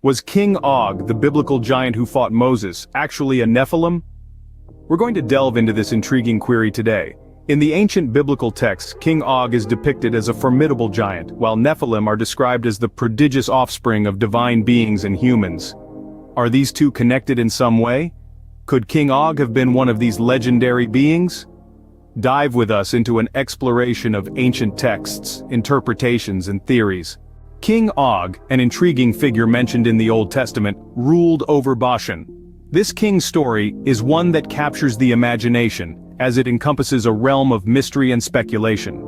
Was King Og, the biblical giant who fought Moses, actually a Nephilim? We're going to delve into this intriguing query today. In the ancient biblical texts, King Og is depicted as a formidable giant, while Nephilim are described as the prodigious offspring of divine beings and humans. Are these two connected in some way? Could King Og have been one of these legendary beings? Dive with us into an exploration of ancient texts, interpretations, and theories. King Og, an intriguing figure mentioned in the Old Testament, ruled over Bashan. This king's story is one that captures the imagination, as it encompasses a realm of mystery and speculation.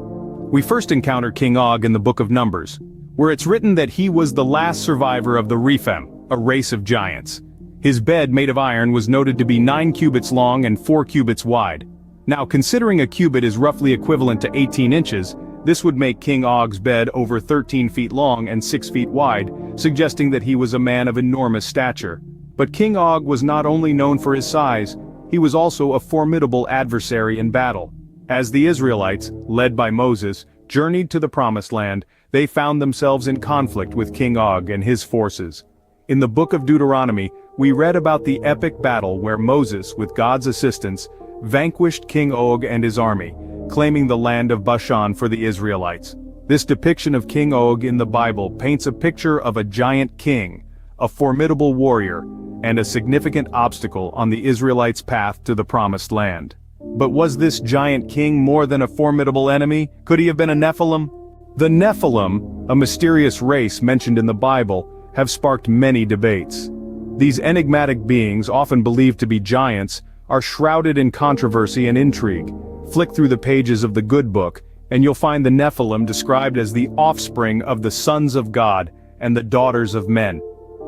We first encounter King Og in the Book of Numbers, where it's written that he was the last survivor of the Nephilim, a race of giants. His bed made of iron was noted to be 9 cubits long and 4 cubits wide. Now, considering a cubit is roughly equivalent to 18 inches, this would make King Og's bed over 13 feet long and 6 feet wide, suggesting that he was a man of enormous stature. But King Og was not only known for his size, he was also a formidable adversary in battle. As the Israelites, led by Moses, journeyed to the Promised Land, they found themselves in conflict with King Og and his forces. In the book of Deuteronomy, we read about the epic battle where Moses, with God's assistance, vanquished King Og and his army, claiming the land of Bashan for the Israelites. This depiction of King Og in the Bible paints a picture of a giant king, a formidable warrior, and a significant obstacle on the Israelites' path to the Promised Land. But was this giant king more than a formidable enemy? Could he have been a Nephilim? The Nephilim, a mysterious race mentioned in the Bible, have sparked many debates. These enigmatic beings, often believed to be giants, are shrouded in controversy and intrigue. Flick through the pages of the Good Book, and you'll find the Nephilim described as the offspring of the sons of God and the daughters of men.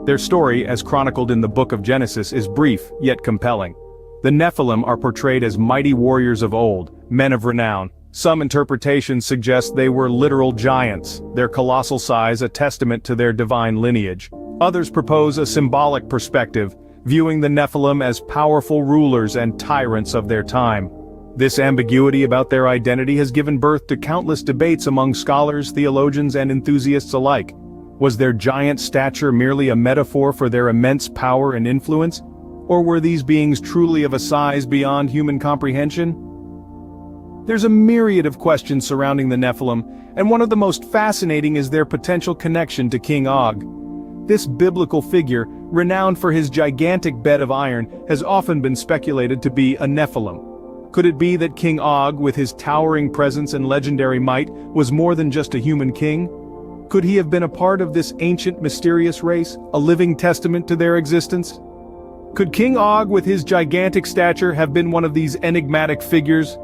Their story, as chronicled in the book of Genesis, is brief, yet compelling. The Nephilim are portrayed as mighty warriors of old, men of renown. Some interpretations suggest they were literal giants, their colossal size a testament to their divine lineage. Others propose a symbolic perspective, viewing the Nephilim as powerful rulers and tyrants of their time. This ambiguity about their identity has given birth to countless debates among scholars, theologians, and enthusiasts alike. Was their giant stature merely a metaphor for their immense power and influence? Or were these beings truly of a size beyond human comprehension? There's a myriad of questions surrounding the Nephilim, and one of the most fascinating is their potential connection to King Og. This biblical figure, renowned for his gigantic bed of iron, has often been speculated to be a Nephilim. Could it be that King Og, with his towering presence and legendary might, was more than just a human king? Could he have been a part of this ancient mysterious race, a living testament to their existence? Could King Og, with his gigantic stature, have been one of these enigmatic figures?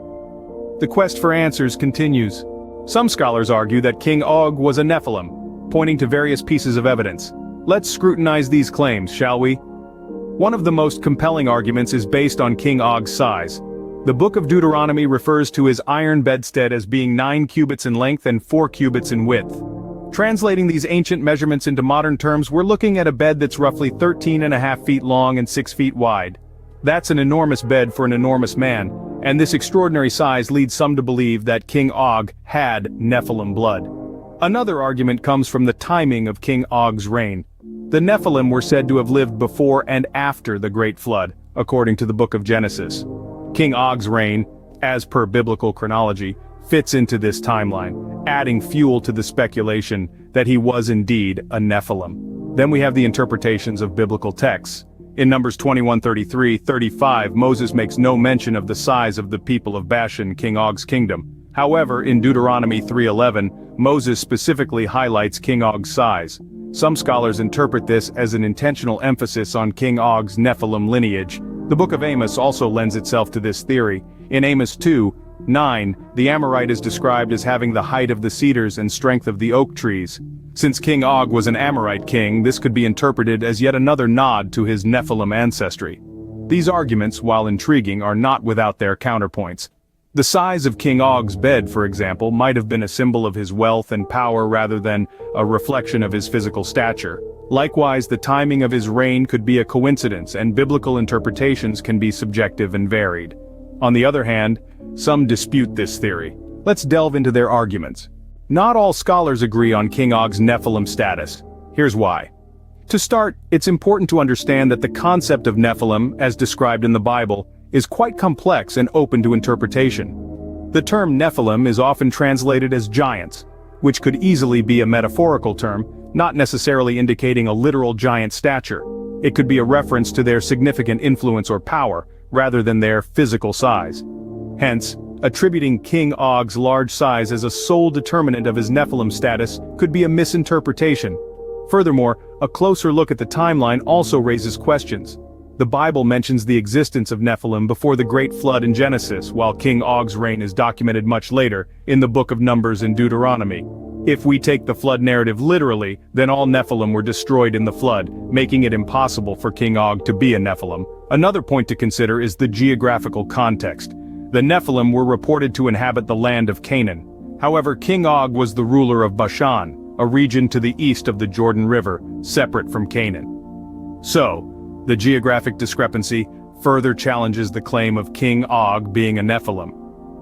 The quest for answers continues. Some scholars argue that King Og was a Nephilim, pointing to various pieces of evidence. Let's scrutinize these claims, shall we? One of the most compelling arguments is based on King Og's size. The book of Deuteronomy refers to his iron bedstead as being 9 cubits in length and 4 cubits in width. Translating these ancient measurements into modern terms, we're looking at a bed that's roughly 13.5 feet long and 6 feet wide. That's an enormous bed for an enormous man, and this extraordinary size leads some to believe that King Og had Nephilim blood. Another argument comes from the timing of King Og's reign. The Nephilim were said to have lived before and after the Great Flood, according to the book of Genesis. King Og's reign, as per biblical chronology, fits into this timeline, adding fuel to the speculation that he was indeed a Nephilim. Then we have the interpretations of biblical texts. In Numbers 21:33-35, Moses makes no mention of the size of the people of Bashan, King Og's kingdom. However, in Deuteronomy 3:11, Moses specifically highlights King Og's size. Some scholars interpret this as an intentional emphasis on King Og's Nephilim lineage. The book of Amos also lends itself to this theory. In Amos 2:9, the Amorite is described as having the height of the cedars and strength of the oak trees. Since King Og was an Amorite king, this could be interpreted as yet another nod to his Nephilim ancestry. These arguments, while intriguing, are not without their counterpoints. The size of King Og's bed, for example, might have been a symbol of his wealth and power rather than a reflection of his physical stature. Likewise, the timing of his reign could be a coincidence, and biblical interpretations can be subjective and varied. On the other hand, some dispute this theory. Let's delve into their arguments. Not all scholars agree on King Og's Nephilim status. Here's why. To start, it's important to understand that the concept of Nephilim, as described in the Bible, is quite complex and open to interpretation. The term Nephilim is often translated as giants, which could easily be a metaphorical term, not necessarily indicating a literal giant stature. It could be a reference to their significant influence or power, rather than their physical size. Hence, attributing King Og's large size as a sole determinant of his Nephilim status could be a misinterpretation. Furthermore, a closer look at the timeline also raises questions. The Bible mentions the existence of Nephilim before the Great Flood in Genesis, while King Og's reign is documented much later, in the book of Numbers and Deuteronomy. If we take the flood narrative literally, then all Nephilim were destroyed in the flood, making it impossible for King Og to be a Nephilim. Another point to consider is the geographical context. The Nephilim were reported to inhabit the land of Canaan. However, King Og was the ruler of Bashan, a region to the east of the Jordan River, separate from Canaan. So, the geographic discrepancy further challenges the claim of King Og being a Nephilim.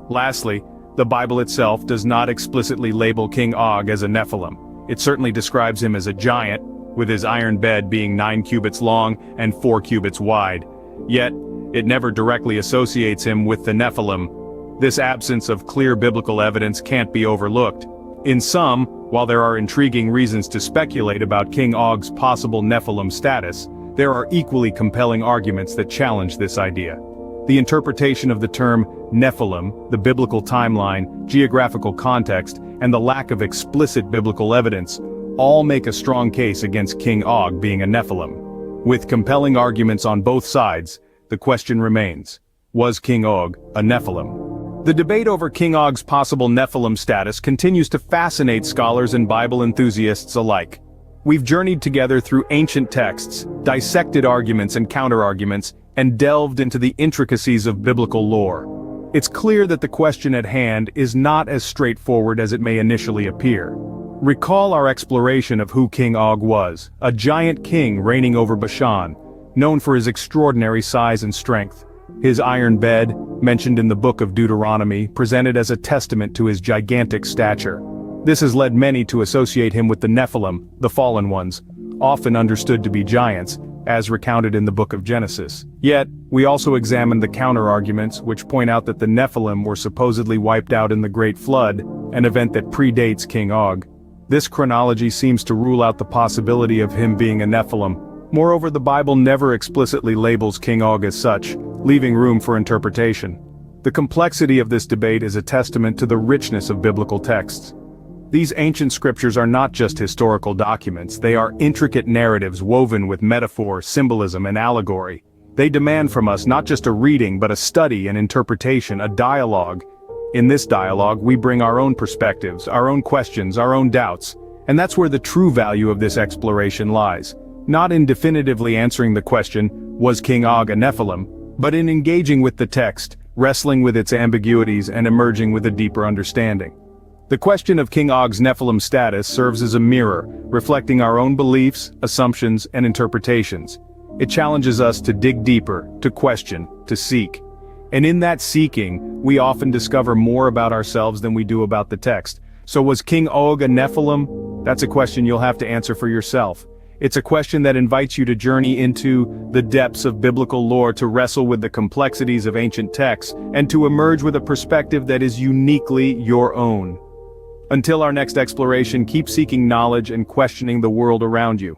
Lastly, the Bible itself does not explicitly label King Og as a Nephilim. It certainly describes him as a giant, with his iron bed being 9 cubits long and 4 cubits wide. Yet, it never directly associates him with the Nephilim. This absence of clear biblical evidence can't be overlooked. In sum, while there are intriguing reasons to speculate about King Og's possible Nephilim status, there are equally compelling arguments that challenge this idea. The interpretation of the term Nephilim, the biblical timeline, geographical context, and the lack of explicit biblical evidence all make a strong case against King Og being a Nephilim. With compelling arguments on both sides, the question remains, was King Og a Nephilim? The debate over King Og's possible Nephilim status continues to fascinate scholars and Bible enthusiasts alike. We've journeyed together through ancient texts, dissected arguments and counterarguments, and delved into the intricacies of biblical lore. It's clear that the question at hand is not as straightforward as it may initially appear. Recall our exploration of who King Og was, a giant king reigning over Bashan, known for his extraordinary size and strength. His iron bed, mentioned in the book of Deuteronomy, presented as a testament to his gigantic stature. This has led many to associate him with the Nephilim, the fallen ones, often understood to be giants, as recounted in the book of Genesis. Yet, we also examined the counter-arguments which point out that the Nephilim were supposedly wiped out in the Great Flood, an event that predates King Og. This chronology seems to rule out the possibility of him being a Nephilim. Moreover, the Bible never explicitly labels King Og as such, leaving room for interpretation. The complexity of this debate is a testament to the richness of biblical texts. These ancient scriptures are not just historical documents, they are intricate narratives woven with metaphor, symbolism, and allegory. They demand from us not just a reading but a study, an interpretation, a dialogue. In this dialogue, we bring our own perspectives, our own questions, our own doubts, and that's where the true value of this exploration lies. Not in definitively answering the question, was King Og a Nephilim, but in engaging with the text, wrestling with its ambiguities and emerging with a deeper understanding. The question of King Og's Nephilim status serves as a mirror, reflecting our own beliefs, assumptions, and interpretations. It challenges us to dig deeper, to question, to seek. And in that seeking, we often discover more about ourselves than we do about the text. So was King Og a Nephilim? That's a question you'll have to answer for yourself. It's a question that invites you to journey into the depths of biblical lore, to wrestle with the complexities of ancient texts, and to emerge with a perspective that is uniquely your own. Until our next exploration, keep seeking knowledge and questioning the world around you.